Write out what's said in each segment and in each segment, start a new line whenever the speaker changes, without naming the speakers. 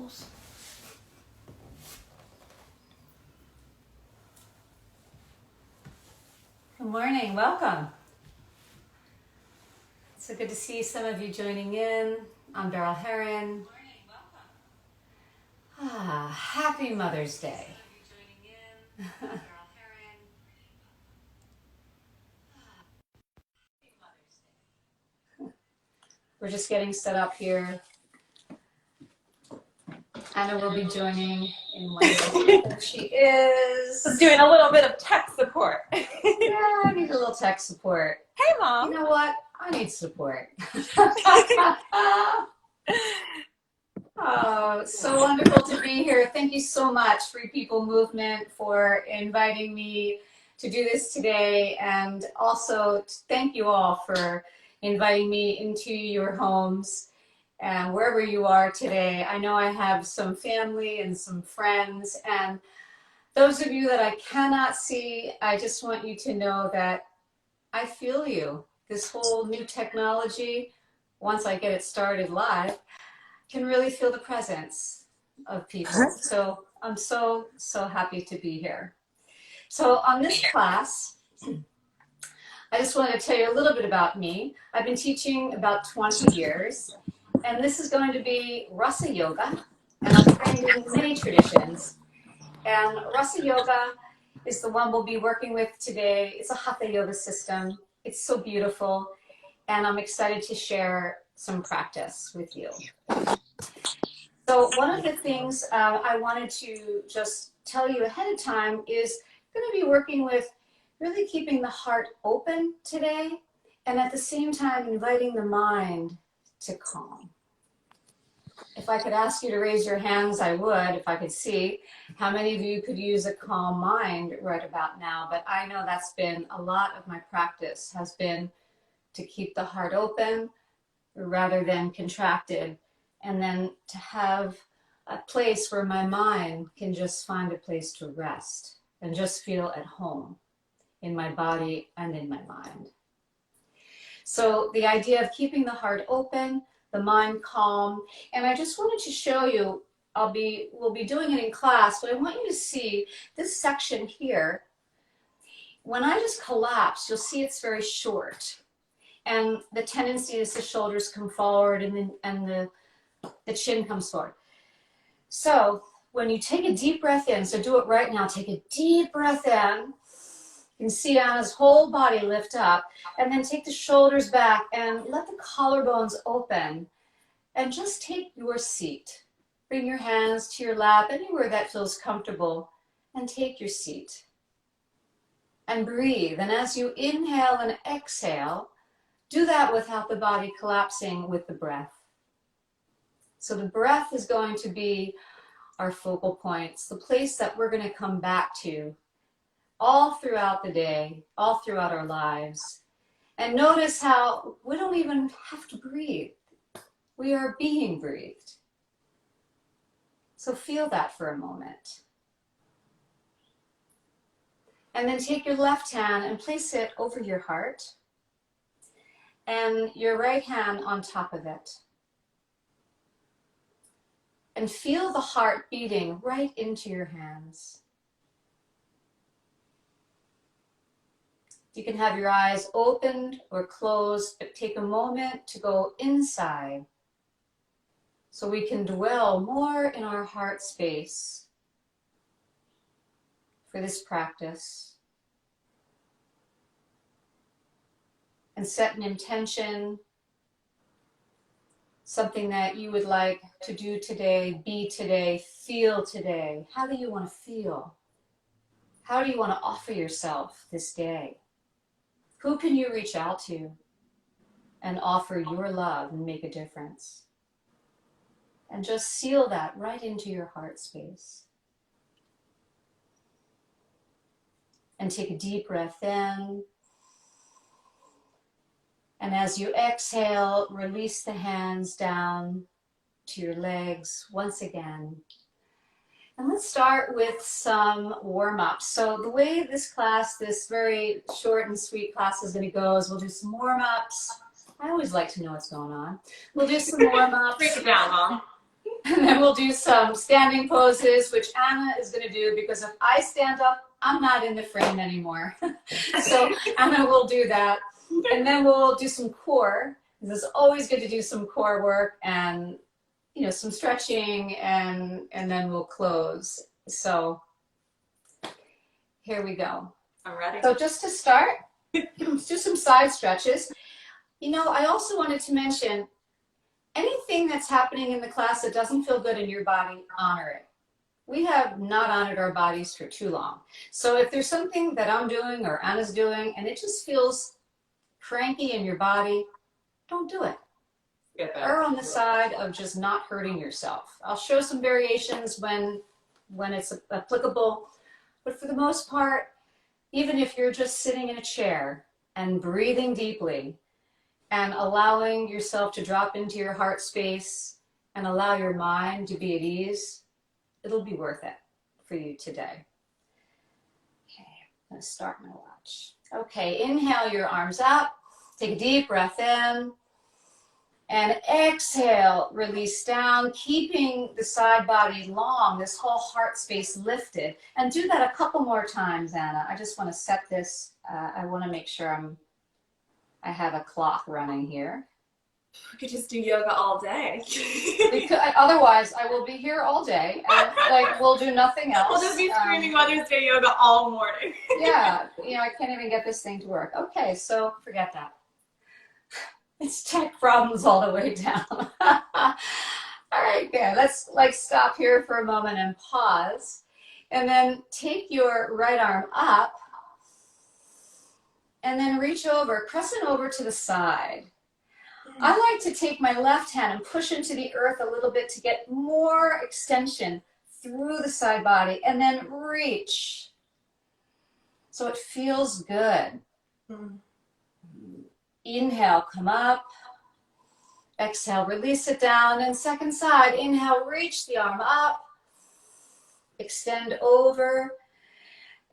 candles. Good morning, welcome. So good to see some of you joining in. I'm Beryl Heron. Happy Mother's Day. We're just getting set up here. Anna will be joining in 1 minute. She is.
Just doing a little bit of tech support.
Yeah, I need a little tech support.
Hey, Mom.
You know what? I need support. Oh, it's so wonderful to be here. Thank you so much, Free People Movement, for inviting me to do this today. And also thank you all for inviting me into your homes and wherever you are today. I know I have some family and some friends, and those of you that I cannot see, I just want you to know that I feel you. This whole new technology, once I get it started live, can really feel the presence of people. So I'm so happy to be here. So on this class, I just want to tell you a little bit about me. I've been teaching about 20 years, and this is going to be Rasa Yoga, and I'm trained in many traditions. And Rasa Yoga is the one we'll be working with today. It's a Hatha Yoga system. It's so beautiful, and I'm excited to share some practice with you. So one of the things I wanted to just tell you ahead of time is I'm going to be working with really keeping the heart open today, and at the same time inviting the mind to calm. If I could ask you to raise your hands, I would, if I could see how many of you could use a calm mind right about now. But I know that's been a lot of my practice, has been to keep the heart open rather than contracted, and then to have a place where my mind can just find a place to rest and just feel at home in my body and in my mind. So the idea of keeping the heart open, the mind calm, and I just wanted to show you, we'll be doing it in class, but I want you to see this section here. When I just collapse, you'll see it's very short. And the tendency is the shoulders come forward and the chin comes forward. So when you take a deep breath in, so do it right now, take a deep breath in. You can see Anna's whole body lift up, and then take the shoulders back and let the collarbones open, and just take your seat. Bring your hands to your lap, anywhere that feels comfortable, and take your seat. And breathe, and as you inhale and exhale, do that without the body collapsing with the breath. So the breath is going to be our focal points, the place that we're going to come back to all throughout the day, all throughout our lives. And notice how we don't even have to breathe. We are being breathed. So feel that for a moment. And then take your left hand and place it over your heart, and your right hand on top of it. And feel the heart beating right into your hands. You can have your eyes opened or closed, but take a moment to go inside so we can dwell more in our heart space for this practice. And set an intention, something that you would like to do today, be today, feel today. How do you want to feel? How do you want to offer yourself this day? Who can you reach out to and offer your love and make a difference? And just seal that right into your heart space. And take a deep breath in. And as you exhale, release the hands down to your legs once again. And let's start with some warm-ups. So the way this class, this very short and sweet class is going to go is we'll do some warm-ups. I always like to know what's going on. We'll do some warm-ups.
Break it down, Mom.
And then we'll do some standing poses, which Anna is going to do because if I stand up, I'm not in the frame anymore. So Anna will do that. And then we'll do some core. This is always good to do some core work and, you know, some stretching, and then we'll close. So here we go.
I'm ready.
So just to start, let's do some side stretches. You know, I also wanted to mention anything that's happening in the class that doesn't feel good in your body, honor it. We have not honored our bodies for too long. So if there's something that I'm doing or Anna's doing and it just feels cranky in your body, don't do it. Err on the side of just not hurting yourself. I'll show some variations when it's applicable, but for the most part, even if you're just sitting in a chair and breathing deeply and allowing yourself to drop into your heart space and allow your mind to be at ease, it'll be worth it for you today. Okay, I'm going to start my watch. Okay, inhale your arms up. Take a deep breath in. And exhale, release down, keeping the side body long, this whole heart space lifted. And do that a couple more times, Anna. I just want to set this, I want to make sure I have a clock running here.
We could just do yoga all day.
Because otherwise, I will be here all day, and like we'll do nothing else.
We'll just be screaming Mother's Day yoga all morning.
Yeah, you know, I can't even get this thing to work. Okay, so forget that. It's tech problems all the way down. All right, good. Let's stop here for a moment and pause. And then take your right arm up and then reach over, crescent over to the side. I like to take my left hand and push into the earth a little bit to get more extension through the side body, and then reach. So it feels good. Inhale, come up. Exhale, release it down. And second side, inhale, reach the arm up. Extend over.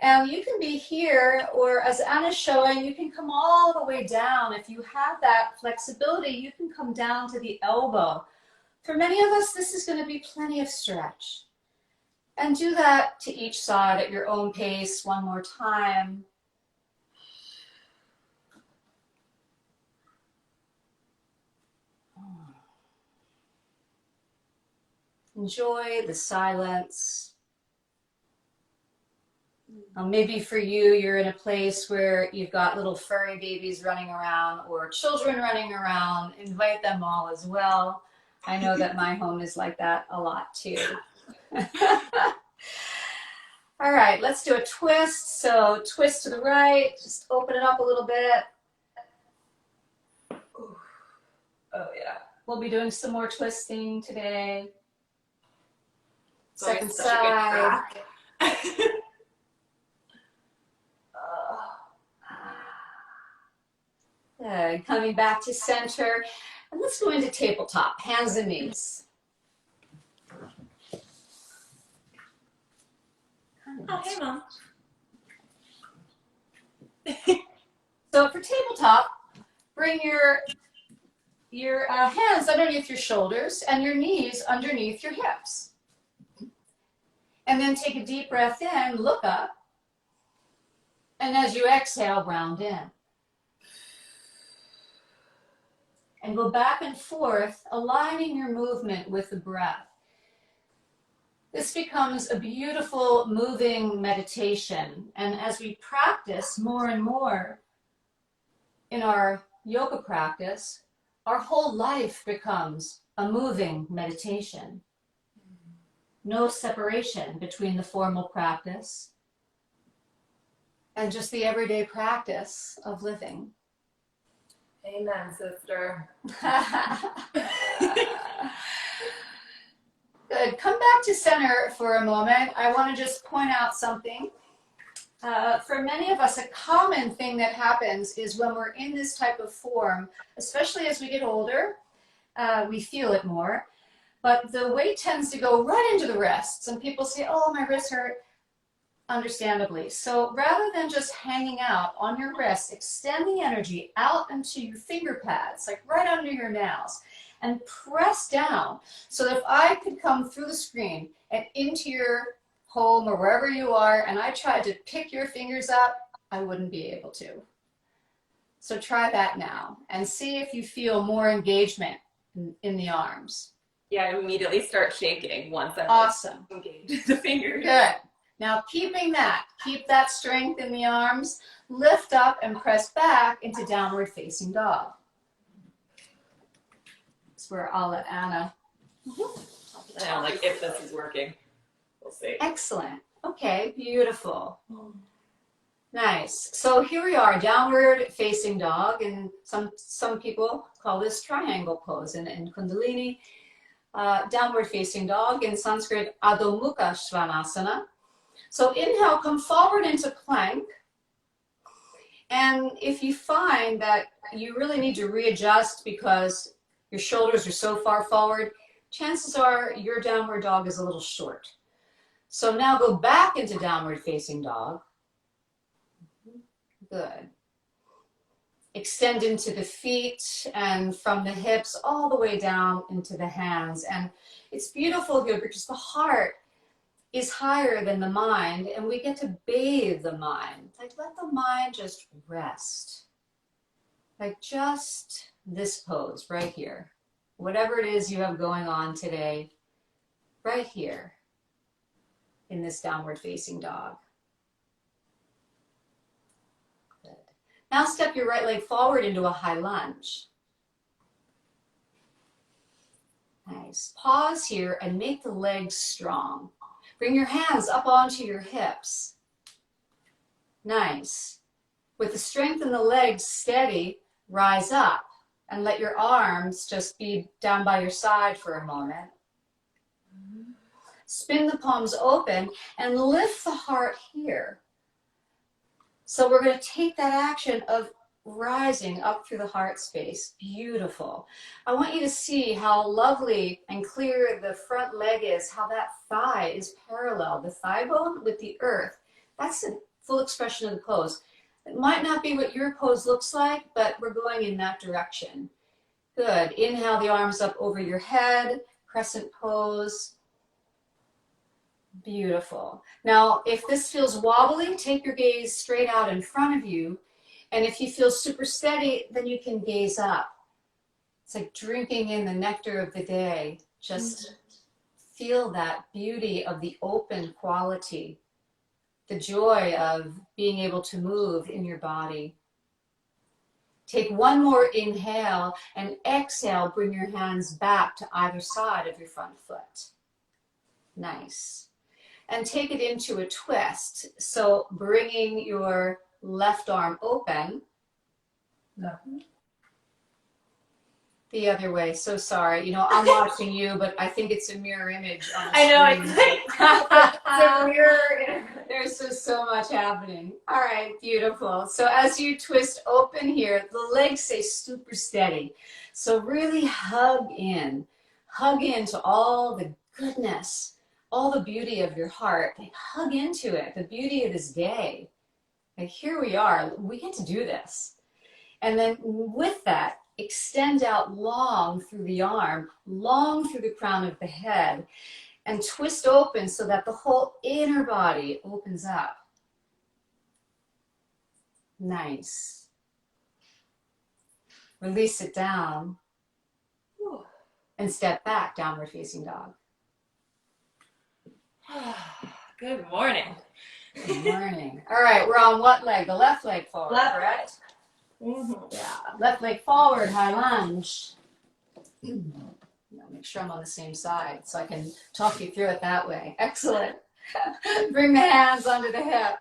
And you can be here, or as Anna's showing, you can come all the way down. If you have that flexibility, you can come down to the elbow. For many of us, this is going to be plenty of stretch. And do that to each side at your own pace one more time. Enjoy the silence. Maybe for you, you're in a place where you've got little furry babies running around or children running around. Invite them all as well. I know that my home is like that a lot too. All right, let's do a twist. So twist to the right, just open it up a little bit. Oh yeah. We'll be doing some more twisting today. Second side. Good. Coming back to center. And let's go into tabletop, hands and knees.
Oh, hey, Mom.
So for tabletop, bring your hands underneath your shoulders and your knees underneath your hips. And then take a deep breath in, look up. And as you exhale, round in. And go back and forth, aligning your movement with the breath. This becomes a beautiful moving meditation. And as we practice more and more in our yoga practice, our whole life becomes a moving meditation. No separation between the formal practice and just the everyday practice of living.
Amen, sister.
Good. Come back to center for a moment. I want to just point out something. For many of us, a common thing that happens is when we're in this type of form, especially as we get older, we feel it more. But the weight tends to go right into the wrists. And people say, oh, my wrists hurt. Understandably. So rather than just hanging out on your wrists, extend the energy out into your finger pads, like right under your nails. and press down. So if I could come through the screen and into your home or wherever you are, and I tried to pick your fingers up, I wouldn't be able to. So try that now and see if you feel more engagement in the arms.
Yeah, I immediately start shaking once I'm
Awesome.
engaged the fingers.
Good. Now keep that strength in the arms, lift up and press back into downward facing dog. That's where I'll let Anna.
I don't like if this is working. We'll see.
Excellent. Okay, beautiful. Nice. So here we are, downward facing dog, and some people call this triangle pose in Kundalini. Downward facing dog, in Sanskrit, Adho Mukha Svanasana. So inhale, come forward into plank. And if you find that you really need to readjust because your shoulders are so far forward, chances are your downward dog is a little short. So now go back into downward facing dog. Good. Extend into the feet and from the hips all the way down into the hands. And it's beautiful here because the heart is higher than the mind, and we get to bathe the mind. Like, let the mind just rest. Like just this pose right here. Whatever it is you have going on today, right here in this downward facing dog. Good. Now step your right leg forward into a high lunge. Nice. Pause here and make the legs strong. Bring your hands up onto your hips. Nice. With the strength in the legs steady, rise up and let your arms just be down by your side for a moment. Spin the palms open and lift the heart here. So we're going to take that action of rising up through the heart space. Beautiful. I want you to see how lovely and clear the front leg is, how that thigh is parallel, the thigh bone with the earth. That's the full expression of the pose. It might not be what your pose looks like, but we're going in that direction. Good. Inhale the arms up over your head, crescent pose. Beautiful. Now, if this feels wobbly, take your gaze straight out in front of you. And if you feel super steady, then you can gaze up. It's like drinking in the nectar of the day. Just feel that beauty of the open quality, the joy of being able to move in your body. Take one more inhale and exhale, bring your hands back to either side of your front foot. Nice. And take it into a twist. So bringing your left arm open. The other way. So sorry. You know, I'm watching you, but I think it's a mirror image on the
I know.
screen.
It's a mirror.
There's just so much happening. All right, beautiful. So as you twist open here, the legs stay super steady. So really hug into all the goodness, all the beauty of your heart. Like, hug into it, the beauty of this day. Like, here we are. We get to do this. And then with that, extend out long through the arm, long through the crown of the head, and twist open so that the whole inner body opens up. Nice. Release it down and step back, downward facing dog.
Good morning.
Good morning. All right, we're on what leg? The left leg forward,
Left.
correct?
Mm-hmm.
Yeah, left leg forward, high lunge. Make sure I'm on the same side so I can talk you through it that way. Excellent. Bring the hands under the hip.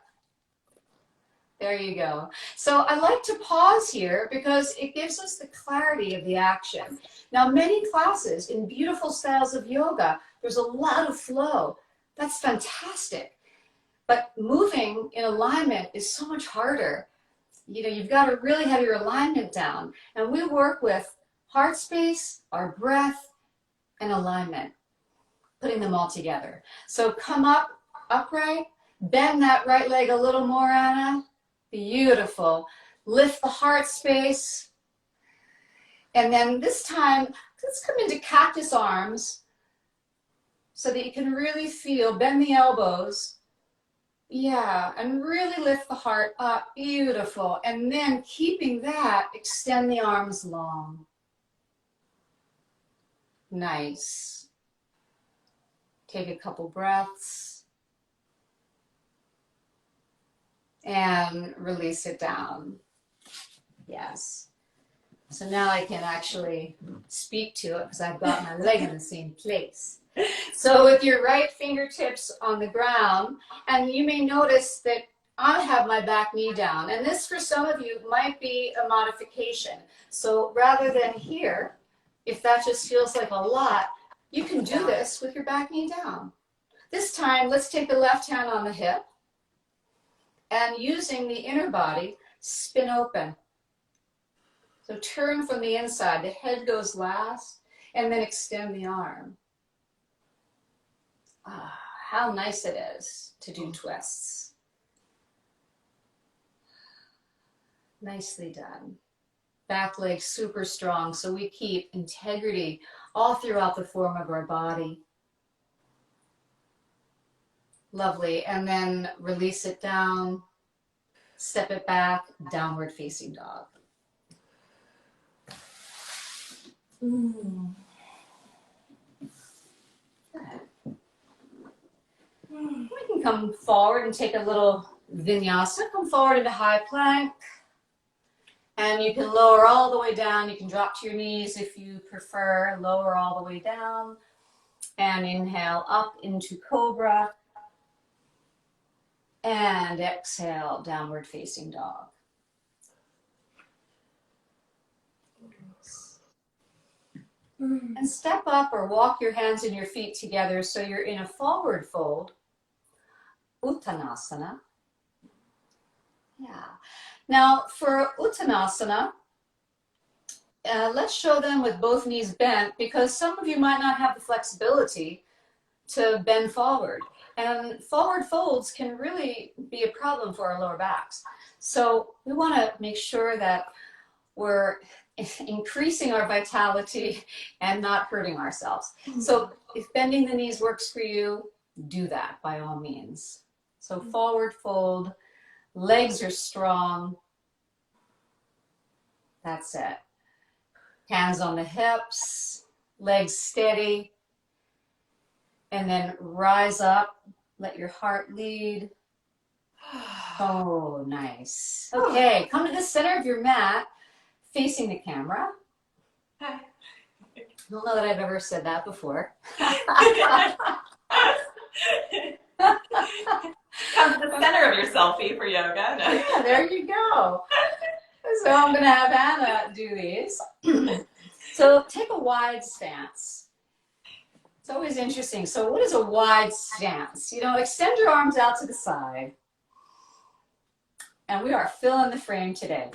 There you go. So I like to pause here because it gives us the clarity of the action. Now, many classes in beautiful styles of yoga, there's a lot of flow. That's fantastic. But moving in alignment is so much harder. You know, you've got to really have your alignment down. And we work with heart space, our breath, and alignment, putting them all together. So come up, upright, bend that right leg a little more, Anna. Beautiful. Lift the heart space. And then this time, let's come into cactus arms so that you can really feel, bend the elbows. Yeah, and really lift the heart up. Beautiful. And then keeping that, extend the arms long. Nice. Take a couple breaths. And release it down. Yes. So now I can actually speak to it because I've got my leg in the same place. So with your right fingertips on the ground, and you may notice that I have my back knee down. And this for some of you might be a modification. So rather than here, if that just feels like a lot, you can do this with your back knee down. This time, let's take the left hand on the hip and using the inner body, spin open. So turn from the inside, the head goes last, and then extend the arm. Ah, how nice it is to do twists. Nicely done. Back leg super strong, so we keep integrity all throughout the form of our body. Lovely, and then release it down, step it back, downward facing dog. Good. We can come forward and take a little vinyasa. Come forward into high plank. And you can lower all the way down. You can drop to your knees if you prefer. Lower all the way down. And inhale up into cobra. And exhale, downward facing dog. And step up or walk your hands and your feet together so you're in a forward fold. Uttanasana. Yeah. Now for Uttanasana, let's show them with both knees bent because some of you might not have the flexibility to bend forward. And forward folds can really be a problem for our lower backs. So we want to make sure that we're increasing our vitality and not hurting ourselves. So if bending the knees works for you, do that by all means. So forward fold, legs are strong. That's it. Hands on the hips, legs steady. And then rise up, let your heart lead. Oh, nice. Okay, come to the center of your mat, facing the camera.
Hi.
I don't know that I've ever said that before.
Come to the center of your selfie for yoga. No.
Yeah, there you go. So I'm going to have Anna do these. So take a wide stance. It's always interesting. So what is a wide stance? You know, extend your arms out to the side. And we are filling the frame today.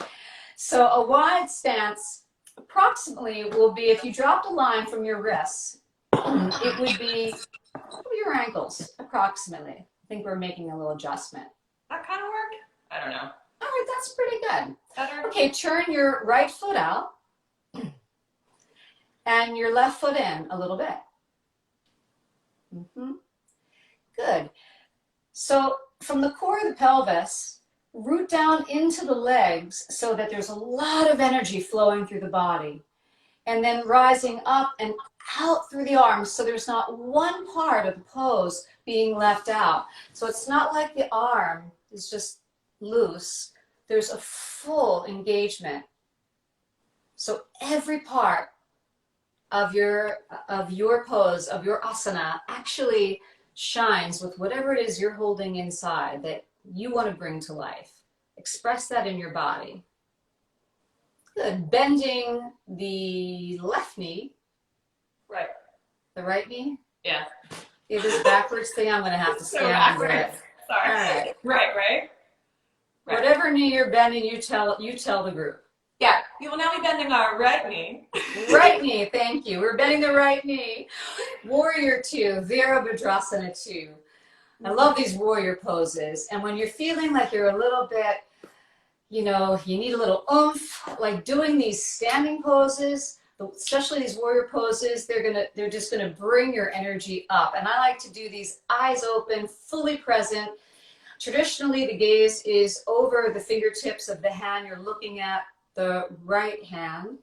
So a wide stance approximately will be, if you dropped a line from your wrists, it would be your ankles, approximately. I think we're making a little adjustment.
That kind of work? I don't know.
All right, that's pretty good.
Better?
Okay, turn your right foot out and your left foot in a little bit. Good. So from the core of the pelvis, root down into the legs so that there's a lot of energy flowing through the body. And then rising up and out through the arms so there's not one part of the pose being left out. So it's not like the arm is just loose. There's a full engagement. So every part of your pose, of your asana, actually shines with whatever it is you're holding inside that you want to bring to life. Express that in your body. Good. Bending the left knee.
Right.
The right knee?
Yeah.
Yeah, this backwards thing, I'm going to have to
So
stand under it.
backwards. Sorry.
All right.
Right.
Whatever knee you're bending, you tell the group.
Yeah. You will now be bending our right knee.
Right knee, thank you. We're bending the right knee. Warrior 2, Virabhadrasana 2. I love these warrior poses. And when you're feeling like you're a little bit you know, you need a little oomph, like doing these standing poses, especially these warrior poses, they're just gonna bring your energy up. And I like to do these eyes open, fully present. Traditionally, the gaze is over the fingertips of the hand. You're looking at the right hand,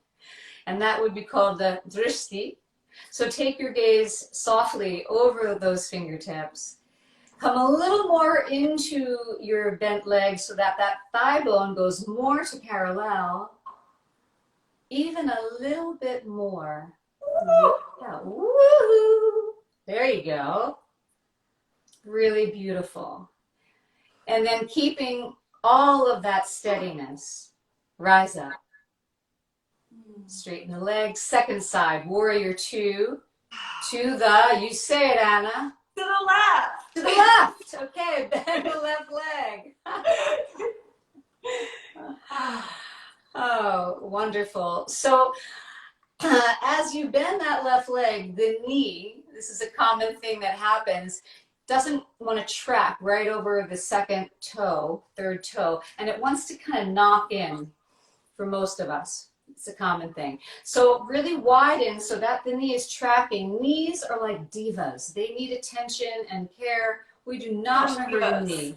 and that would be called the drishti. So take your gaze softly over those fingertips. Come a little more into your bent leg so that that thigh bone goes more to parallel. Even a little bit more. Yeah. Woo-hoo. There you go. Really beautiful. And then keeping all of that steadiness. Rise up. Straighten the legs. Second side, warrior two. To the, you say it, Anna.
To the left.
To the left. Okay, bend the left leg. Oh, wonderful. So as you bend that left leg, the knee, this is a common thing that happens, doesn't want to track right over the second toe, third toe, and it wants to kind of knock in for most of us. It's a common thing. So really widen so that the knee is tracking. Knees are like divas. They need attention and care. We do not remember the knee.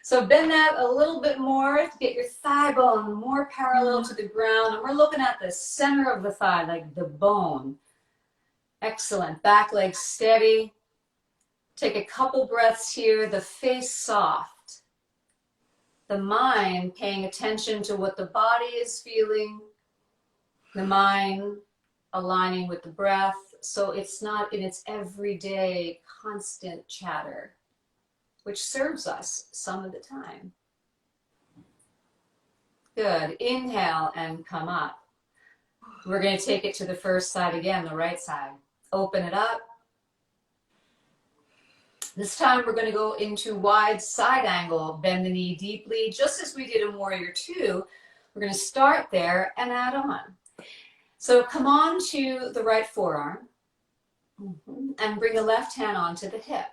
So bend that a little bit more to get your thigh bone more parallel to the ground. And we're looking at the center of the thigh, like the bone. Excellent. Back leg steady. Take a couple breaths here. The face soft. The mind paying attention to what the body is feeling. The mind aligning with the breath. So it's not in its everyday constant chatter, which serves us some of the time. Good. Inhale and come up. We're going to take it to the first side again, the right side. Open it up. This time we're going to go into wide side angle. Bend the knee deeply, just as we did in Warrior Two. We're going to start there and add on. So come on to the right forearm and bring the left hand onto the hip.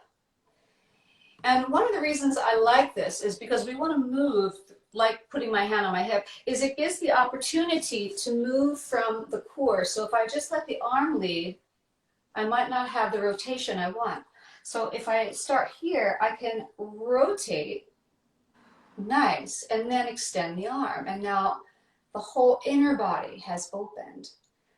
And one of the reasons I like this is because we want to move, like putting my hand on my hip, is it gives the opportunity to move from the core. So if I just let the arm lead, I might not have the rotation I want. So if I start here, I can rotate, nice, and then extend the arm. And now the whole inner body has opened.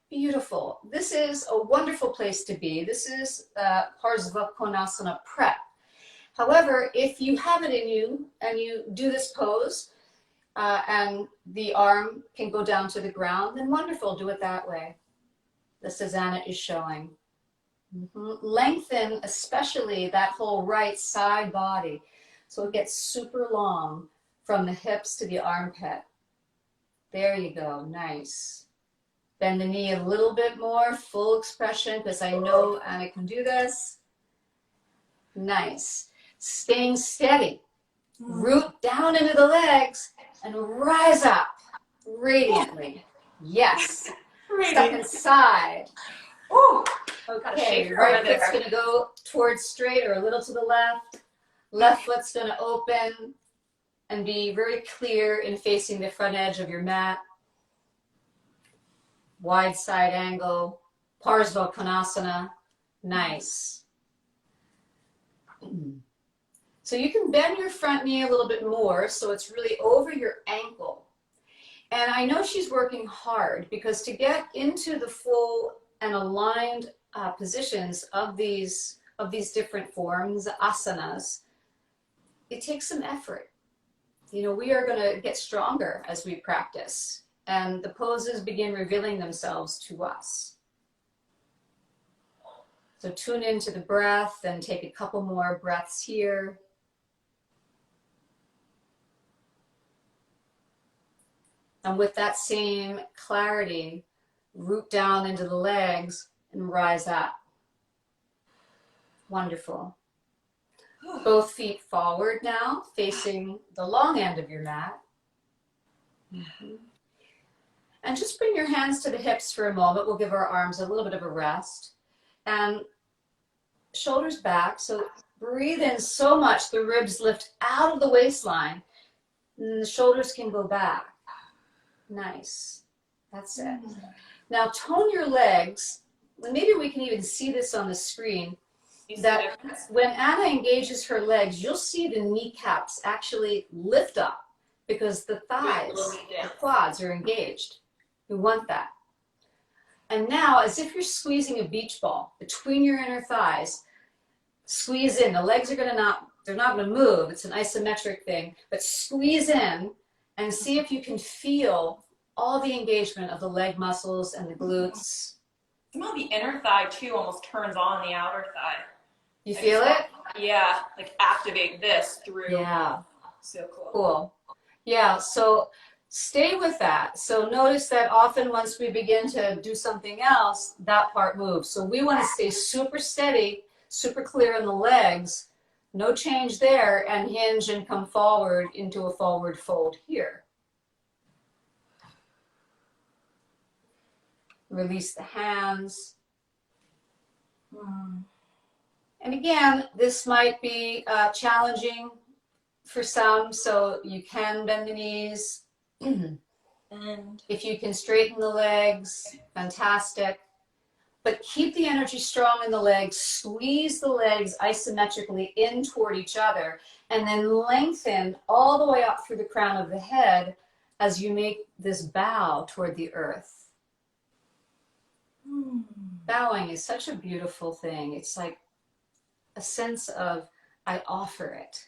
Beautiful. This is a wonderful place to be. This is Parsva Konasana prep. However, if you have it in you and you do this pose and the arm can go down to the ground, then wonderful, do it that way. The Anna is showing. Lengthen especially that whole right side body so it gets super long from the hips to the armpit. There you go, nice. Bend the knee a little bit more, full expression, because I know Anna can do this. Nice. Staying steady. Root down into the legs and rise up radiantly. Yes. Second side.
Ooh.
Okay, right foot's going to go towards straight or a little to the left. Left foot's going to open and be very clear in facing the front edge of your mat. Wide side angle. Parsva Konasana. Nice. So you can bend your front knee a little bit more so it's really over your ankle. And I know she's working hard because to get into the full and aligned positions of these different forms, asanas, it takes some effort. You know, we are going to get stronger as we practice, and the poses begin revealing themselves to us. So tune into the breath and take a couple more breaths here. And with that same clarity, root down into the legs and rise up. Wonderful. Both feet forward now, facing the long end of your mat. And just bring your hands to the hips for a moment. We'll give our arms a little bit of a rest. And shoulders back. So breathe in so much the ribs lift out of the waistline. And the shoulders can go back. Nice. That's it. Now tone your legs. Maybe we can even see this on the screen. That when Anna engages her legs, you'll see the kneecaps actually lift up because the thighs, the quads are engaged. We want that. And now, as if you're squeezing a beach ball between your inner thighs, squeeze in. The legs are they're not going to move. It's an isometric thing, but squeeze in and see if you can feel all the engagement of the leg muscles and the glutes.
Somehow the inner thigh too almost turns on the outer thigh.
You feel it?
Yeah, like activate this through.
Yeah.
So cool.
Cool. Yeah, so stay with that. So notice that often once we begin to do something else, that part moves. So we want to stay super steady, super clear in the legs, no change there, and hinge and come forward into a forward fold here. Release the hands. And again, this might be challenging for some, so you can bend the knees. And if you can straighten the legs, fantastic. But keep the energy strong in the legs, squeeze the legs isometrically in toward each other, and then lengthen all the way up through the crown of the head as you make this bow toward the earth. Bowing is such a beautiful thing. It's like a sense of, I offer it.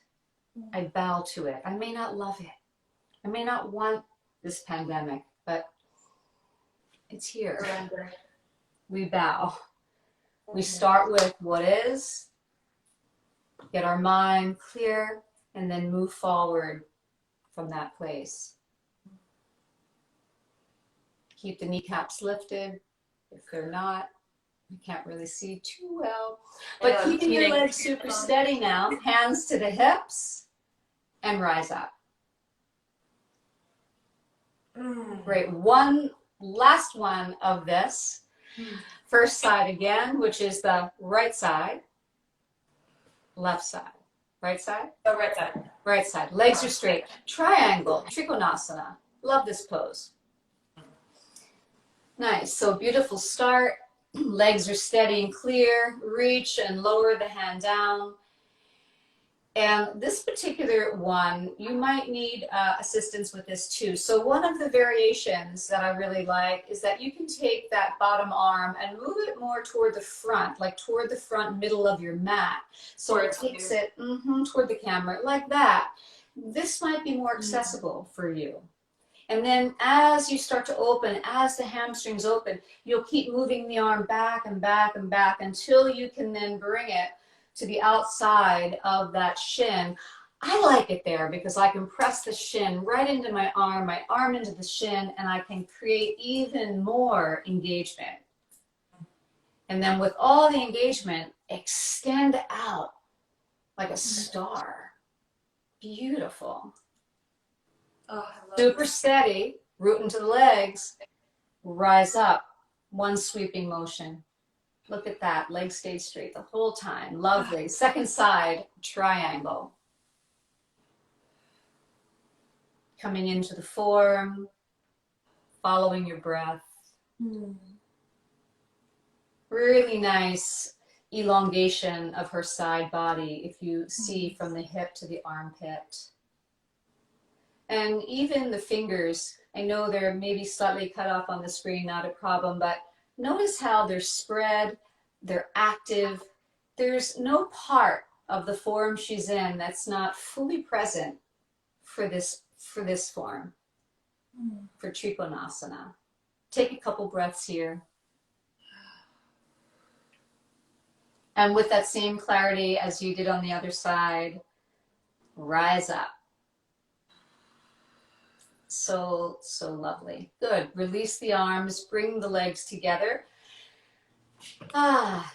I bow to it. I may not love it. I may not want this pandemic, but it's here.
Surrender.
We bow. We start with what is, get our mind clear, and then move forward from that place. Keep the kneecaps lifted. If they're not, you can't really see too well. But keeping your legs super steady now, hands to the hips, and rise up. Great. One last one of this. First side again, which is the right side, left side. Right side?
Oh, right side.
Right side. Legs are straight. Triangle, Trikonasana. Love this pose. Nice. So beautiful start. Legs are steady and clear. Reach and lower the hand down. And this particular one, you might need assistance with this too. So one of the variations that I really like is that you can take that bottom arm and move it more toward the front, like toward the front middle of your mat. So it takes it toward the camera, like that. This might be more accessible for you. And then as you start to open, as the hamstrings open, you'll keep moving the arm back and back and back until you can then bring it to the outside of that shin. I like it there because I can press the shin right into my arm into the shin, and I can create even more engagement. And then with all the engagement, extend out like a star. Beautiful.
Oh, I love
Super steady, root into the legs, rise up, one sweeping motion. Look at that, legs stayed straight the whole time. Lovely. Second side, triangle. Coming into the form, following your breath. Really nice elongation of her side body, if you see from the hip to the armpit. And even the fingers, I know they're maybe slightly cut off on the screen, not a problem, but notice how they're spread, they're active. There's no part of the form she's in that's not fully present for this form, for Trikonasana. Take a couple breaths here. And with that same clarity as you did on the other side, rise up. So lovely. Good. Release the arms, bring the legs together.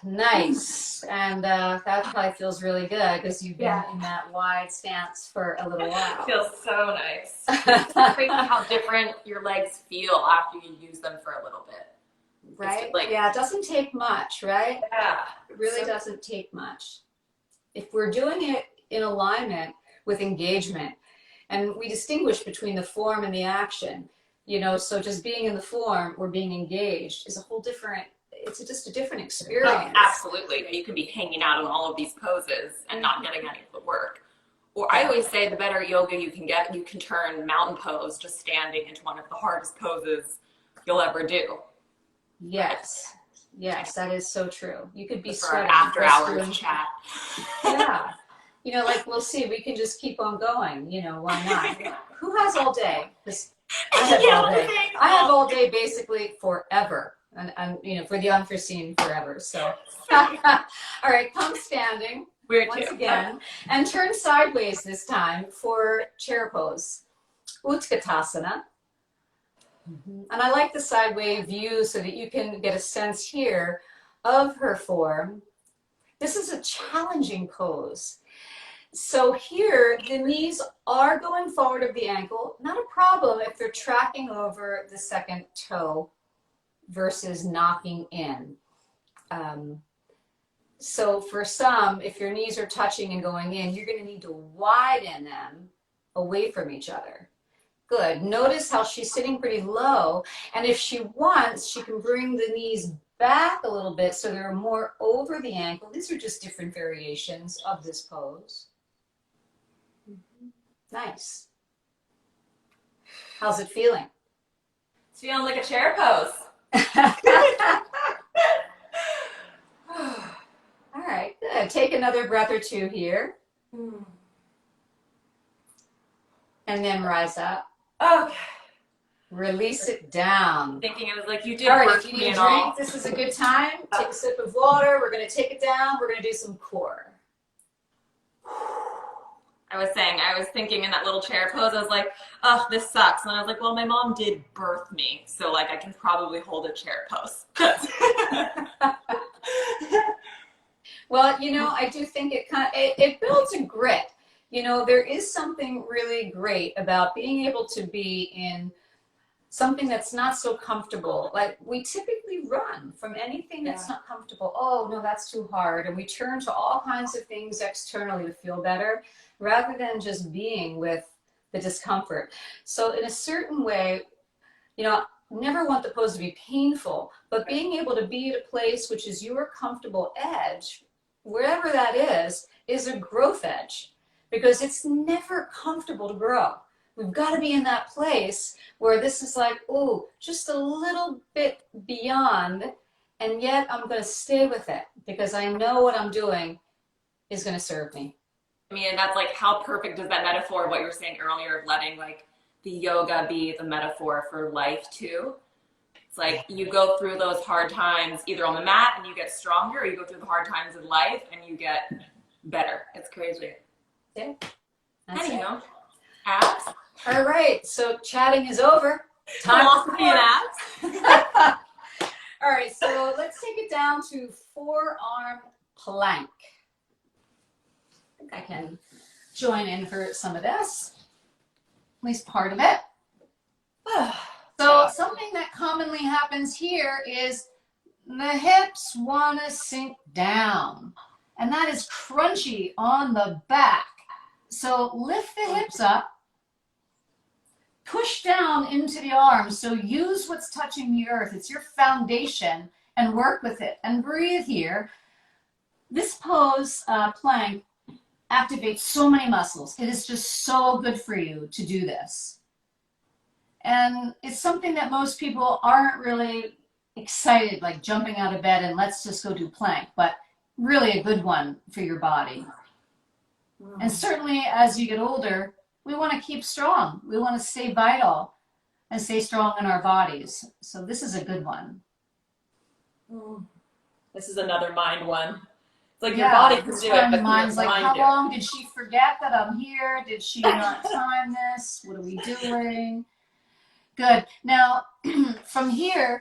Nice. And that probably feels really good because you've been in that wide stance for a little while.
It feels so nice. It's crazy how different your legs feel after you use them for a little bit.
Right? Yeah, it doesn't take much, right?
Yeah.
It really doesn't take much. If we're doing it in alignment with engagement, And we distinguish between the form and the action, so just being in the form or being engaged is a whole different, it's just a different experience.
Oh, absolutely. You can be hanging out in all of these poses and not getting any of the work. Or I always say the better yoga you can get, you can turn mountain pose, just standing, into one of the hardest poses you'll ever do.
Yes. Yes, that is so true. You could be
For
sweating.
our after hours chat.
Yeah. Like we'll see, we can just keep on going, why not? Who has all day? I have all day. I have all day basically forever. And for the unforeseen forever. So all right, come standing. Once again. And turn sideways this time for chair pose. Utkatasana. And I like the sideways view so that you can get a sense here of her form. This is a challenging pose. So here, the knees are going forward of the ankle. Not a problem if they're tracking over the second toe versus knocking in. So for some, if your knees are touching and going in, you're going to need to widen them away from each other. Good. Notice how she's sitting pretty low. And if she wants, she can bring the knees back a little bit so they're more over the ankle. These are just different variations of this pose. Nice. How's it feeling?
It's feeling like a chair pose.
All right, good. Take another breath or two here. And then rise up.
Okay.
Release it down.
Thinking it was like you did.
All right, if you need a drink, this is a good time. Take a sip of water. We're going to take it down. We're going to do some core.
I was thinking in that little chair pose, I was like, oh, this sucks. And I was like, well, my mom did birth me, so like I can probably hold a chair pose.
Well, I do think it builds a grit. There is something really great about being able to be in something that's not so comfortable. Like we typically run from anything that's not comfortable. Oh, no, that's too hard. And we turn to all kinds of things externally to feel better rather than just being with the discomfort. So in a certain way, never want the pose to be painful, but being able to be at a place which is your comfortable edge, wherever that is a growth edge, because it's never comfortable to grow. We've got to be in that place where this is like, oh, just a little bit beyond, and yet I'm going to stay with it because I know what I'm doing is going to serve me.
I mean, that's like how perfect is that metaphor of what you were saying earlier of letting like the yoga be the metaphor for life too. It's like you go through those hard times either on the mat and you get stronger, or you go through the hard times in life and you get better. It's crazy.
Yeah.
Anyhow, abs.
All right, so chatting is over.
Time for abs.
All right, so let's take it down to forearm plank. I think I can join in for some of this, at least part of it. So something that commonly happens here is the hips want to sink down, and that is crunchy on the back. So lift the hips up, push down into the arms. So use what's touching the earth. It's your foundation, and work with it. And breathe here. This pose, plank, activates so many muscles. It is just so good for you to do this. And it's something that most people aren't really excited, like jumping out of bed and let's just go do plank, but really a good one for your body. And certainly as you get older, we want to keep strong. We want to stay vital and stay strong in our bodies. So this is a good one.
This is another mind one. It's like your body can do it, but
mind's like, how long did she forget that I'm here? Did she not time this? What are we doing? Good. Now, from here,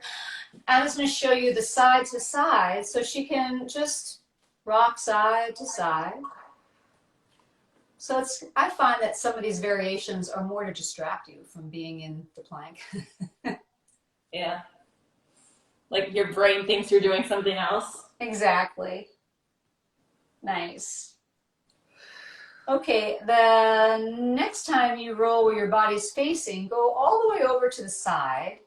I'm just going to show you the side to side, so she can just rock side to side. So I find that some of these variations are more to distract you from being in the plank.
Yeah. Like your brain thinks you're doing something else.
Exactly. Nice. Okay, the next time you roll where your body's facing, go all the way over to the side.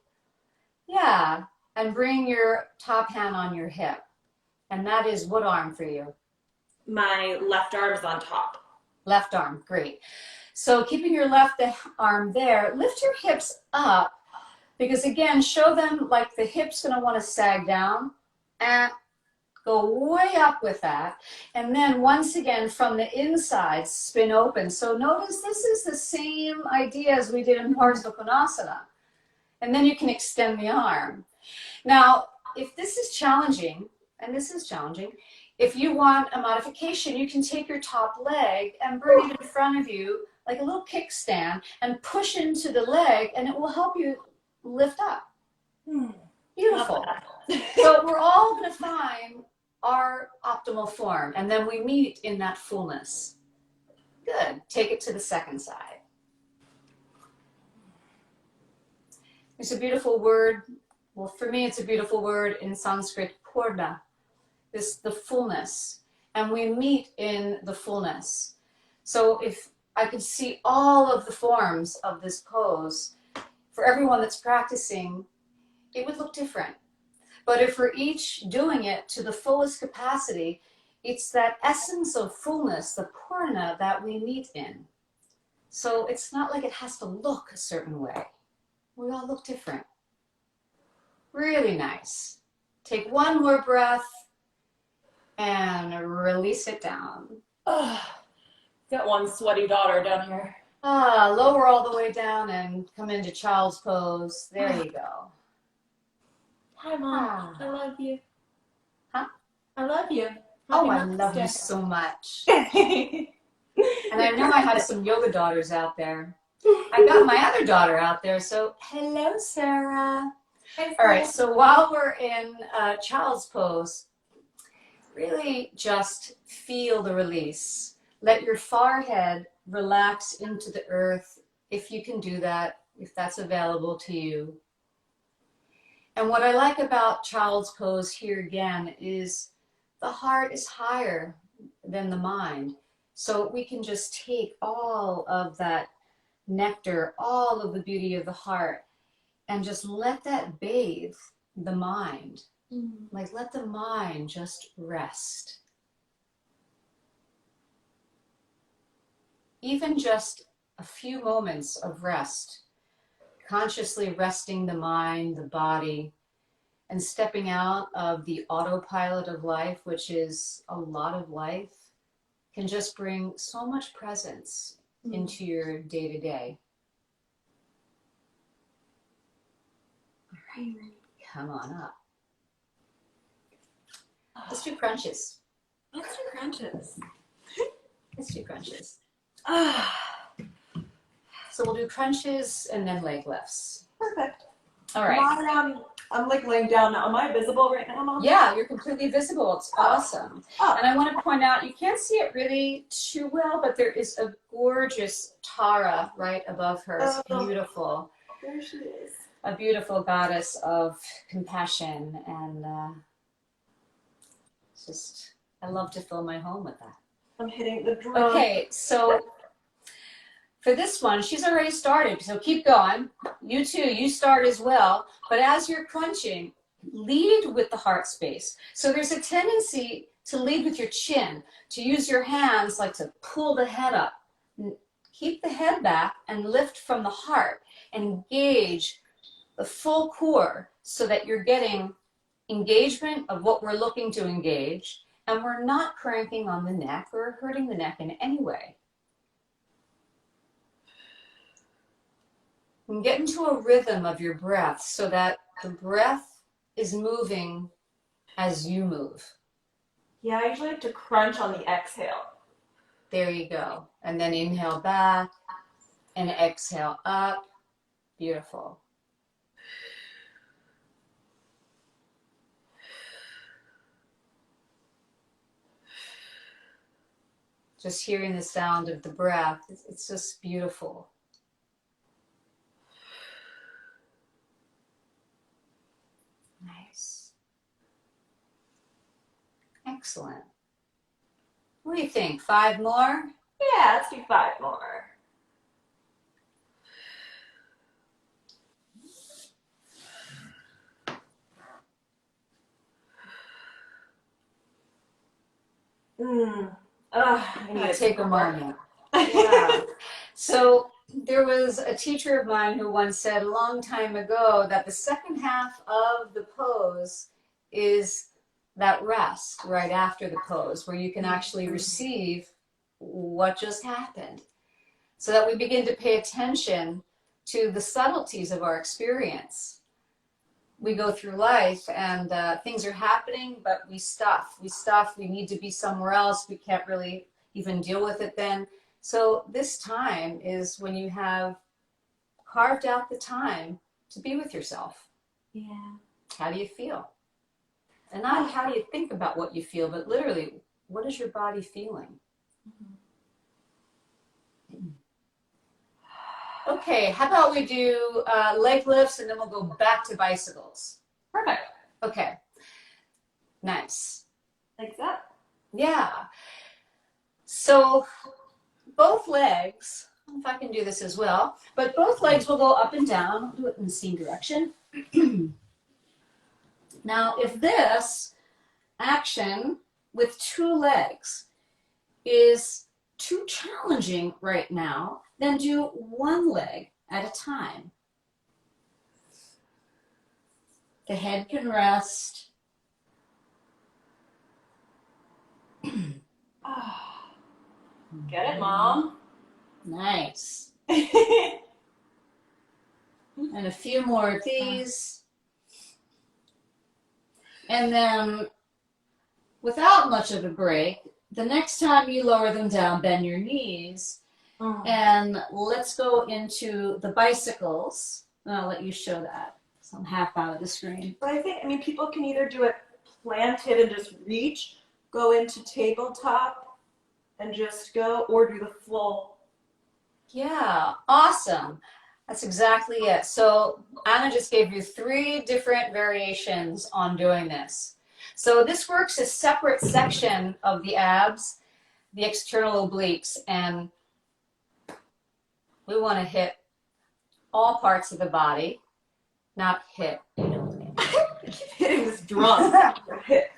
Yeah, and bring your top hand on your hip. And that is what arm for you?
My left arm's on top.
Left arm, great. So keeping your left arm there, lift your hips up because again, show them like the hip's gonna wanna sag down and go way up with that. And then once again, from the inside, spin open. So notice this is the same idea as we did in Parsva Konasana. And then you can extend the arm. Now, if this is challenging, and this is challenging, if you want a modification, you can take your top leg and bring it in front of you like a little kickstand and push into the leg and it will help you lift up. Beautiful. So we're all going to find our optimal form and then we meet in that fullness. Good. Take it to the second side. It's a beautiful word. Well, for me, it's a beautiful word in Sanskrit, purna. The fullness, and we meet in the fullness. So if I could see all of the forms of this pose, for everyone that's practicing, it would look different. But if we're each doing it to the fullest capacity, it's that essence of fullness, the purna, that we meet in. So it's not like it has to look a certain way. We all look different. Really nice. Take one more breath and release it down.
Got one sweaty daughter down here.
Lower all the way down and come into child's pose. There you go.
Hi, Mom. I love you.
Huh?
I love you.
Oh, I love you so much. And I know I have some yoga daughters out there. I got my other daughter out there, so hello, Sarah.
Hi,
All right, so while we're in child's pose, really just feel the release. Let your forehead relax into the earth if you can do that, if that's available to you. And what I like about child's pose here again is the heart is higher than the mind. So we can just take all of that nectar, all of the beauty of the heart, and just let that bathe the mind. Like let the mind just rest. Even just a few moments of rest, consciously resting the mind, the body, and stepping out of the autopilot of life, which is a lot of life, can just bring so much presence into your day-to-day. All right, come on up. Let's do crunches.
Let's do crunches.
Let's do crunches. So we'll do crunches and then leg lifts.
Perfect.
All right.
I'm like laying down now. Am I visible right now, Mom?
Yeah, you're completely visible. It's awesome.
Oh.
And I want to point out, you can't see it really too well, but there is a gorgeous Tara right above her. It's beautiful.
There she is.
A beautiful goddess of compassion. And just, I love to fill my home with that.
I'm hitting the drum.
Okay, so for this one, she's already started, so keep going. You too, you start as well. But as you're crunching, lead with the heart space. So there's a tendency to lead with your chin, to use your hands like to pull the head up. Keep the head back and lift from the heart and engage the full core so that you're getting engagement of what we're looking to engage, and we're not cranking on the neck or hurting the neck in any way. And get into a rhythm of your breath so that the breath is moving as you move.
Yeah, I usually like to crunch on the exhale.
There you go. And then inhale back and exhale up. Beautiful. Just hearing the sound of the breath, it's just beautiful. Nice. Excellent. What do you think? 5 more?
Yeah, let's do 5 more. I need
I'll take a
some more.
moment. Yeah. So there was a teacher of mine who once said a long time ago that the second half of the pose is that rest right after the pose, where you can actually receive what just happened, so that we begin to pay attention to the subtleties of our experience. We go through life and things are happening, but we stuff. We need to be somewhere else. We can't really even deal with it then. So this time is when you have carved out the time to be with yourself.
Yeah.
How do you feel? And not how do you think about what you feel, but literally, what is your body feeling? Okay, how about we do leg lifts and then we'll go back to bicycles.
Perfect.
Okay, nice.
Legs up.
Yeah. So both legs, if I can do this as well, but both legs will go up and down. I'll do it in the same direction. Now, if this action with 2 legs is too challenging right now, then do 1 leg at a time. The head can rest.
Get it, Mom?
Nice. And a few more of these. And then, without much of a break, the next time you lower them down, bend your knees. And let's go into the bicycles. And I'll let you show that. So I'm half out of the screen.
But I mean, people can either do it planted and just reach, go into tabletop and just go, or do the full.
Yeah, awesome. That's exactly it. So Anna just gave you 3 different variations on doing this. So this works as a separate section of the abs, the external obliques, and we want to hit all parts of the body, not hit, you know what I mean.
I keep hitting this drum. Hit.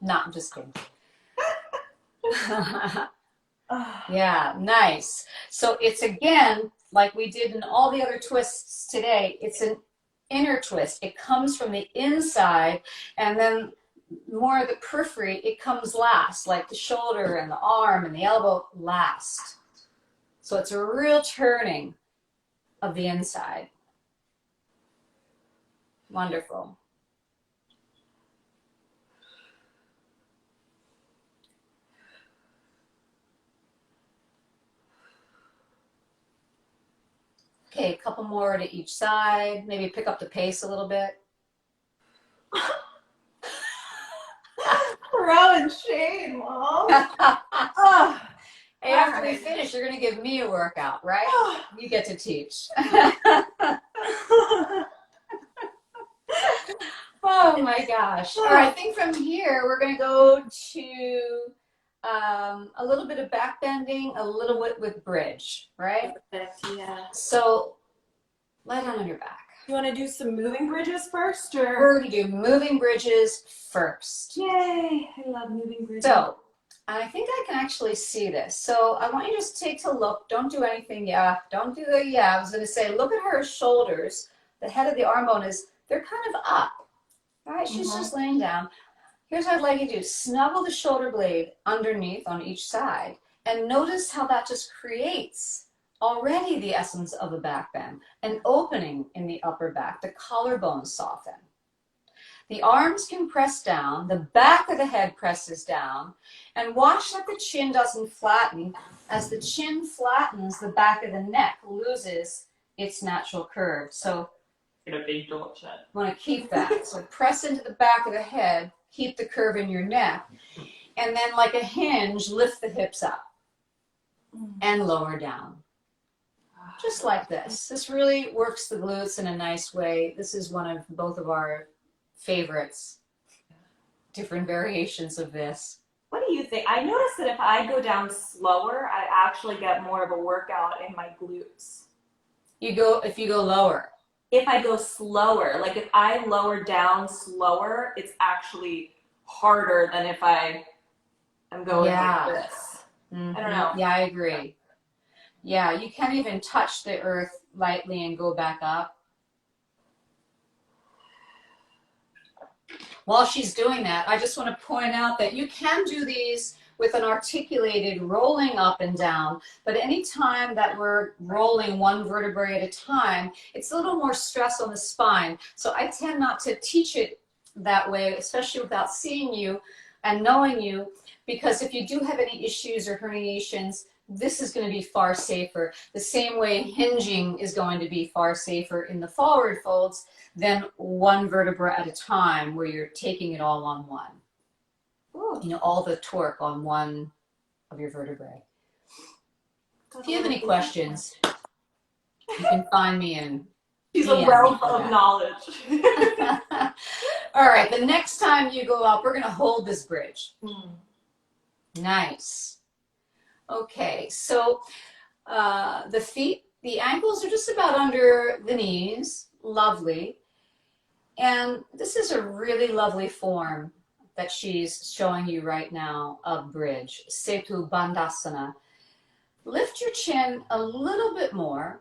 No, I'm just kidding. Yeah, nice. So it's again, like we did in all the other twists today, it's an inner twist. It comes from the inside, and then more of the periphery, it comes last, like the shoulder and the arm and the elbow last. So it's a real turning of the inside. Wonderful. Okay, a couple more to each side. Maybe pick up the pace a little bit.
Row and shade, Mom.
Hey, after we finish, you're going to give me a workout, right? You get to teach. Oh my gosh. All right, I think from here, we're going to go to a little bit of back bending, a little bit with bridge, right?
Perfect, yeah.
So lie down on your back.
You want to do some moving bridges first, or?
We're going to do moving bridges first.
Yay! I love moving bridges.
So I think I can actually see this. So I want you just to take a look. Don't do anything. Yeah, don't do the yeah. I was going to say, look at her shoulders. The head of the arm bone they're kind of up. All right, she's just laying down. Here's what I'd like you to do. Snuggle the shoulder blade underneath on each side. And notice how that just creates already the essence of a back bend. An opening in the upper back. The collarbones soften. The arms can press down. The back of the head presses down. And watch that the chin doesn't flatten. As the chin flattens, the back of the neck loses its natural curve. So
Get a big dolce.
want to keep that. So press into the back of the head. Keep the curve in your neck. And then like a hinge, lift the hips up and lower down. Just like this. This really works the glutes in a nice way. This is one of both of our favorites. Different variations of this.
What do you think? I notice that if I go down slower, I actually get more of a workout in my glutes.
If you go lower.
If I go slower, like if I lower down slower, it's actually harder than if I am going like this.
Mm-hmm.
I don't know.
Yeah, I agree. Yeah, you can't even touch the earth lightly and go back up. While she's doing that, I just want to point out that you can do these with an articulated rolling up and down, but anytime that we're rolling one vertebrae at a time, it's a little more stress on the spine. So I tend not to teach it that way, especially without seeing you and knowing you, because if you do have any issues or herniations, this is going to be far safer. The same way hinging is going to be far safer in the forward folds than one vertebra at a time where you're taking it all on one.
Ooh.
You know, all the torque on one of your vertebrae. If you have any questions, you can find me in
She's
DM
a wealth of knowledge.
All right, the next time you go up, we're going to hold this bridge. Nice. Okay, so the feet, the ankles are just about under the knees. Lovely. And this is a really lovely form that she's showing you right now of bridge, Setu Bandhasana. Lift your chin a little bit more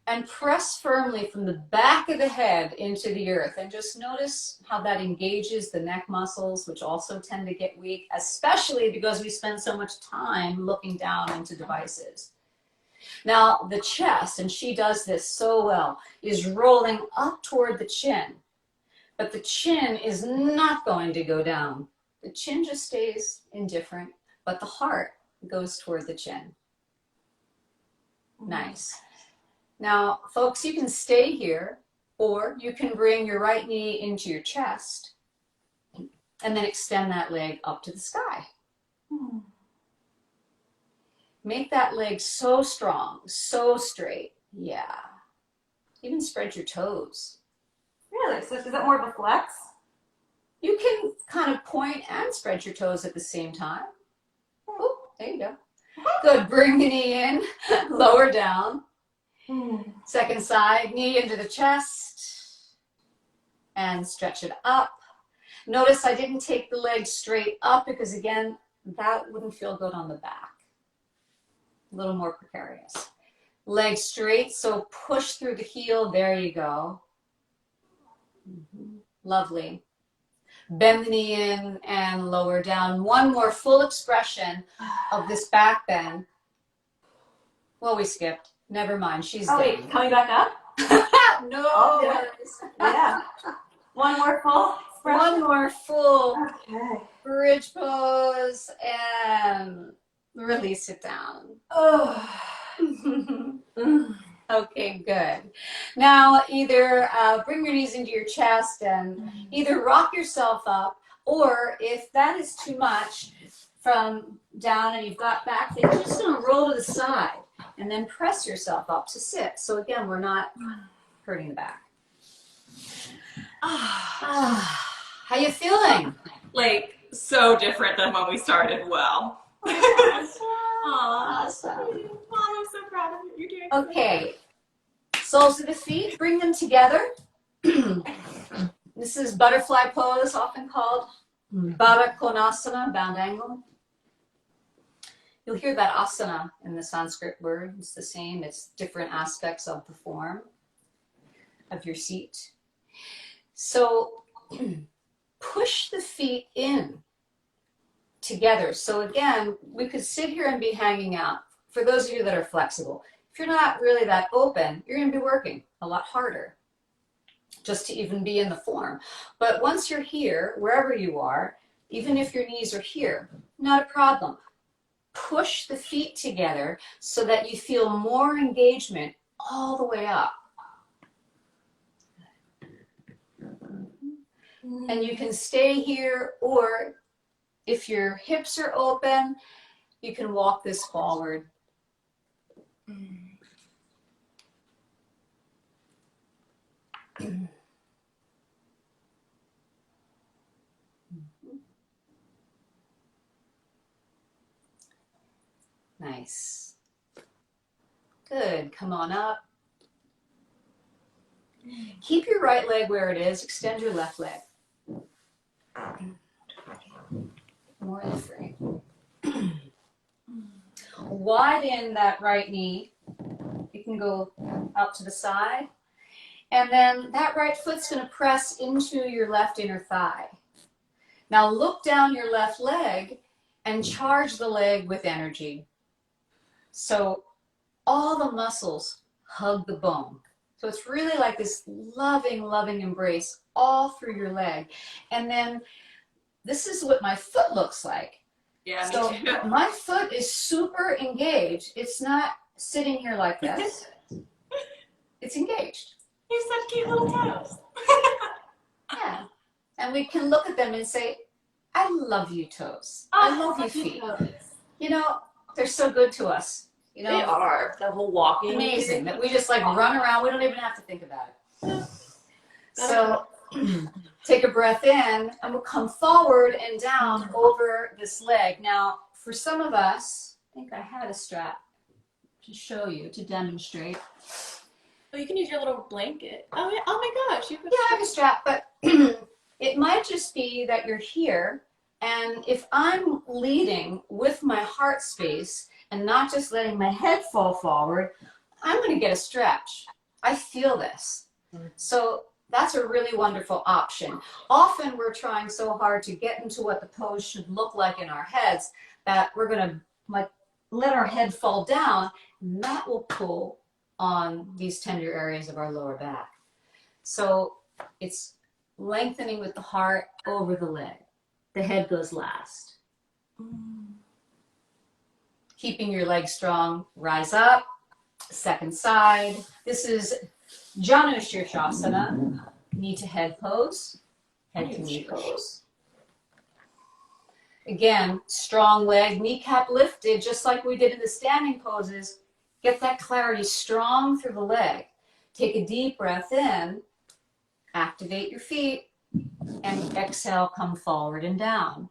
and press firmly from the back of the head into the earth. And just notice how that engages the neck muscles, which also tend to get weak, especially because we spend so much time looking down into devices. Now, the chest, and she does this so well, is rolling up toward the chin. But the chin is not going to go down. The chin just stays indifferent, but the heart goes toward the chin. Nice. Now, folks, you can stay here, or you can bring your right knee into your chest and then extend that leg up to the sky. Make that leg so strong, so straight. Yeah. Even spread your toes.
Really? So is that more of a flex?
You can kind of point and spread your toes at the same time. Oh, there you go. Good. Bring the knee in, lower down. Second side, knee into the chest, and stretch it up. Notice I didn't take the leg straight up because, again, that wouldn't feel good on the back. A little more precarious. Leg straight, so push through the heel. There you go. Lovely. Bend the knee in and lower down. One more full expression of this back bend. Well, we skipped. Never mind. She's
Oh,
dead.
wait, coming back up?
No.
Yeah. One more full expression.
One more full
Okay.
bridge pose and release it down.
Oh.
Okay, good. Now either bring your knees into your chest and either rock yourself up, or if that is too much from down and you've got back, then you're just going to roll to the side and then press yourself up to sit. So again, we're not hurting the back. How you feeling?
Like, so different than when we started. Well.
Awesome.
Mom, I'm so proud of you. You're doing
Okay, soles of the feet, bring them together. This is butterfly pose, often called Baddha Konasana, bound angle. You'll hear that asana in the Sanskrit word. It's the same. It's different aspects of the form of your seat. So push the feet in together. So again, we could sit here and be hanging out. For those of you that are flexible, if you're not really that open, you're going to be working a lot harder just to even be in the form. But once you're here, wherever you are, even if your knees are here, not a problem. Push the feet together so that you feel more engagement all the way up. And you can stay here, or if your hips are open, you can walk this forward. Nice. Good. Come on up. Keep your right leg where it is. Extend your left leg. More than three. Widen that right knee. You can go out to the side. And then that right foot's going to press into your left inner thigh. Now look down your left leg and charge the leg with energy. So all the muscles hug the bone. So it's really like this loving, loving embrace all through your leg. And then this is what my foot looks like.
Yeah,
So
me too.
my foot is super engaged. It's not sitting here like this. It's engaged.
You have such cute little toes.
Yeah. And we can look at them and say, I love you, toes.
Oh,
I love you, feet. You know, they're so good to us. You know,
They are. The whole walking.
amazing that we just like run around. We don't even have to think about it. So take a breath in and we'll come forward and down over this leg. Now, for some of us, I think I had a strap to show you, to demonstrate.
Oh, you can use your little blanket. Oh, yeah. Oh my gosh. You could...
Yeah, I have a strap, but it might just be that you're here. And if I'm leading with my heart space and not just letting my head fall forward, I'm going to get a stretch. I feel this. So that's a really wonderful option. Often we're trying so hard to get into what the pose should look like in our heads that we're going to like let our head fall down, and that will pull on these tender areas of our lower back. So it's lengthening with the heart over the leg. The head goes last. Keeping your legs strong, rise up, second side. This is Janu Shirshasana, knee to head pose, head to knee pose. Again, strong leg, kneecap lifted, just like we did in the standing poses. Get that clarity strong through the leg. Take a deep breath in, activate your feet, and exhale, come forward and down.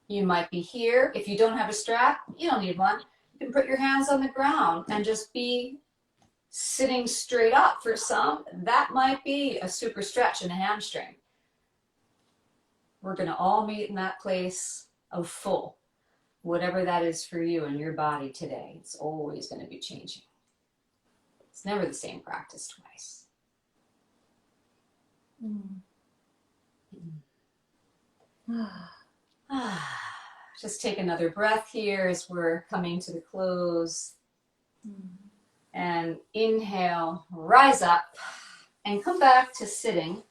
You might be here. If you don't have a strap, you don't need one. You can put your hands on the ground and just be sitting straight up. For some, that might be a super stretch in a hamstring. We're going to all meet in that place of full, whatever that is for you and your body today. It's always going to be changing. It's never the same practice twice. Just take another breath here as we're coming to the close. And inhale, rise up, and come back to sitting.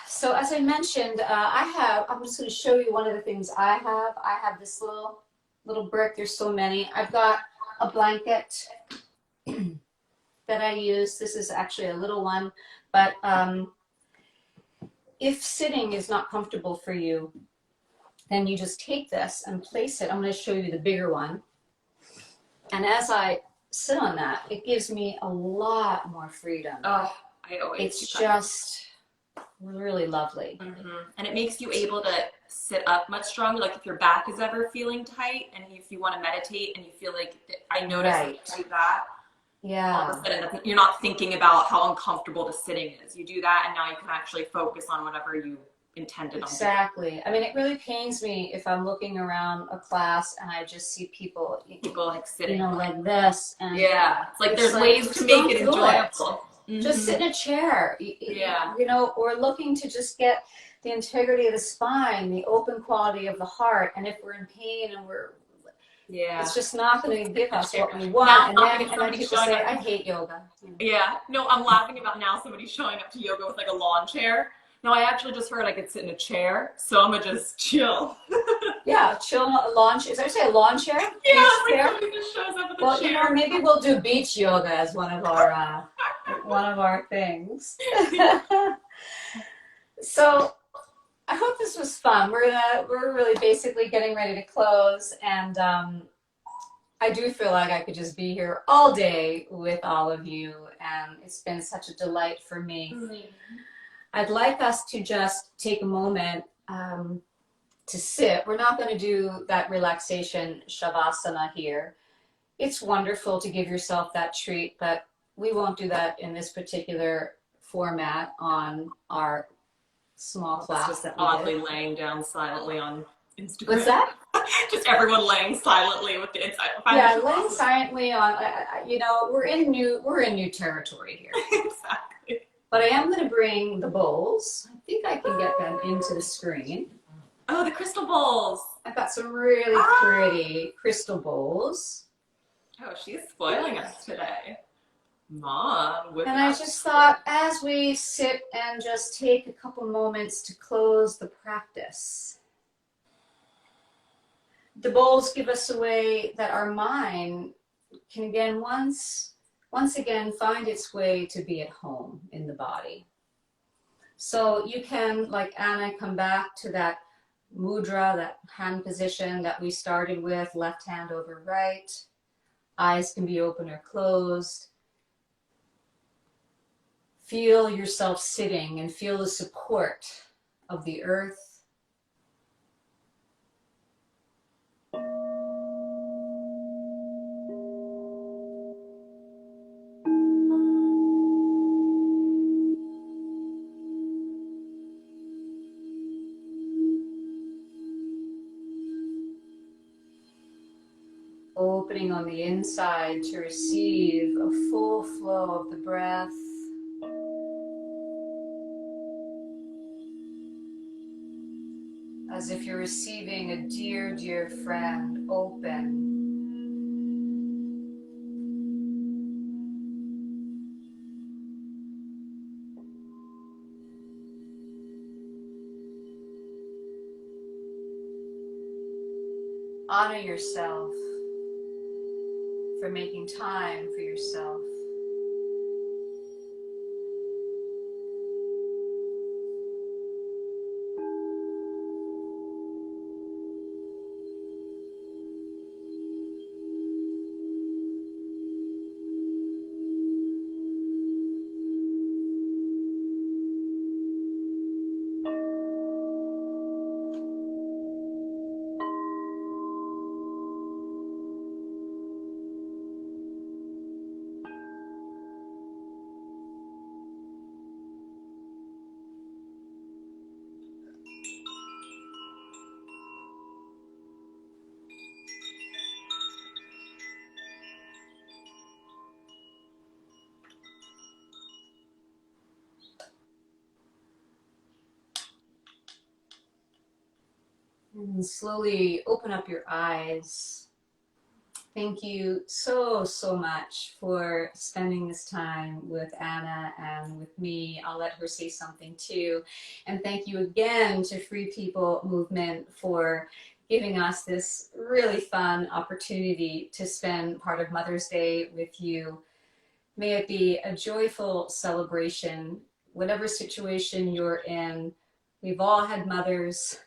So as I mentioned, I'm just going to show you one of the things I have. I have this little brick. There's so many. I've got a blanket that I use. This is actually a little one, but if sitting is not comfortable for you, then you just take this and place it. I'm going to show you the bigger one. And as I sit on that, it gives me a lot more freedom.
Oh, I always
It's
do that.
just really lovely.
And it makes you able to sit up much stronger. Like if your back is ever feeling tight and if you want to meditate and you feel like, I notice when you do that, all
Yeah.
of a sudden you're not thinking about how uncomfortable the sitting is. You do that and now you can actually focus on whatever you intended on doing.
Exactly. I mean, it really pains me if I'm looking around a class and I just see people
Like sitting.
like this. And
Yeah. It's like there's
like,
ways to
just
make
don't
it
do
enjoyable.
just sit in a chair.
Yeah.
Or looking to just get the integrity of the spine, the open quality of the heart. And if we're in pain and it's just not going to give us what we want.
Now,
And then people say, I hate yoga.
Yeah. No, I'm laughing about now somebody showing up to yoga with like a lawn chair. No, I actually just heard I could sit in a chair, so I'm gonna just chill.
Yeah, chill launch. Is that say a lawn chair?
Yeah,
Beach
like
chair?
somebody just shows up with a
Well,
chair.
maybe we'll do beach yoga as one of our things. So I hope this was fun. We're really basically getting ready to close, and I do feel like I could just be here all day with all of you, and it's been such a delight for me. I'd like us to just take a moment to sit. We're not going to do that relaxation shavasana here. It's wonderful to give yourself that treat, but we won't do that in this particular format on our small class.
Just
that we
oddly
did.
laying down silently on Instagram.
What's that?
Just everyone laying silently with the inside.
Yeah, laying silently on. We're in new territory here.
Exactly.
But I am going to bring the bowls. I think I can get them into the screen.
Oh, the crystal bowls.
I've got some really pretty crystal bowls.
Oh, she's spoiling us today. Mom.
And I just thought, as we sit and just take a couple moments to close the practice, the bowls give us a way that our mind can again once again find its way to be at home in the body. So you can, like Anna, come back to that mudra, that hand position that we started with, left hand over right. Eyes can be open or closed. Feel yourself sitting and feel the support of the earth. Opening on the inside to receive a full flow of the breath. As if you're receiving a dear, dear friend, open. Honor yourself for making time for yourself. And slowly open up your eyes. Thank you so, so much for spending this time with Anna and with me. I'll let her say something too. And thank you again to Free People Movement for giving us this really fun opportunity to spend part of Mother's Day with you. May it be a joyful celebration, whatever situation you're in. We've all had mothers.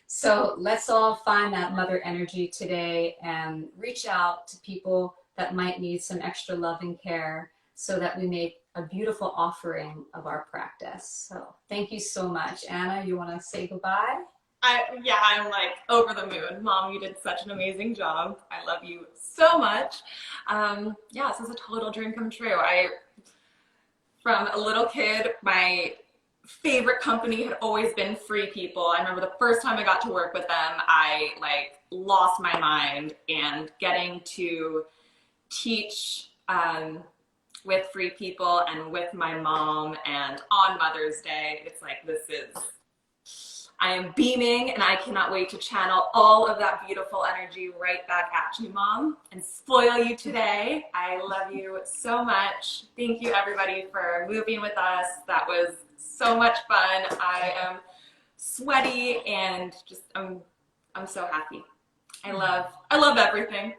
So let's all find that mother energy today and reach out to people that might need some extra love and care so that we make a beautiful offering of our practice. So thank you so much. Anna, you want to say goodbye?
I'm like over the moon. Mom, you did such an amazing job. I love you so much. This is a total dream come true. From a little kid, my favorite company had always been Free People. I remember the first time I got to work with them, I lost my mind, and getting to teach with Free People and with my mom and on Mother's Day, it's like I am beaming, and I cannot wait to channel all of that beautiful energy right back at you, Mom, and spoil you today. I love you so much. Thank you, everybody, for moving with us. That was so much fun. I am sweaty and just I'm so happy. I love everything.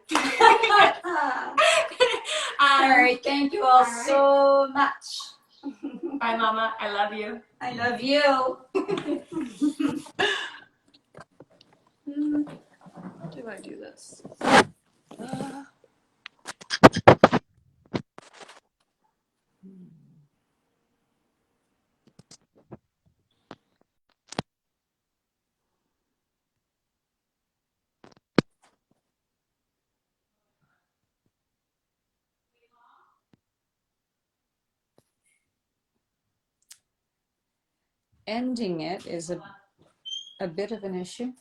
All right, thank you all so much.
Bye, Mama. I love you.
I love you.
How do I do this?
ending it is a bit of an issue.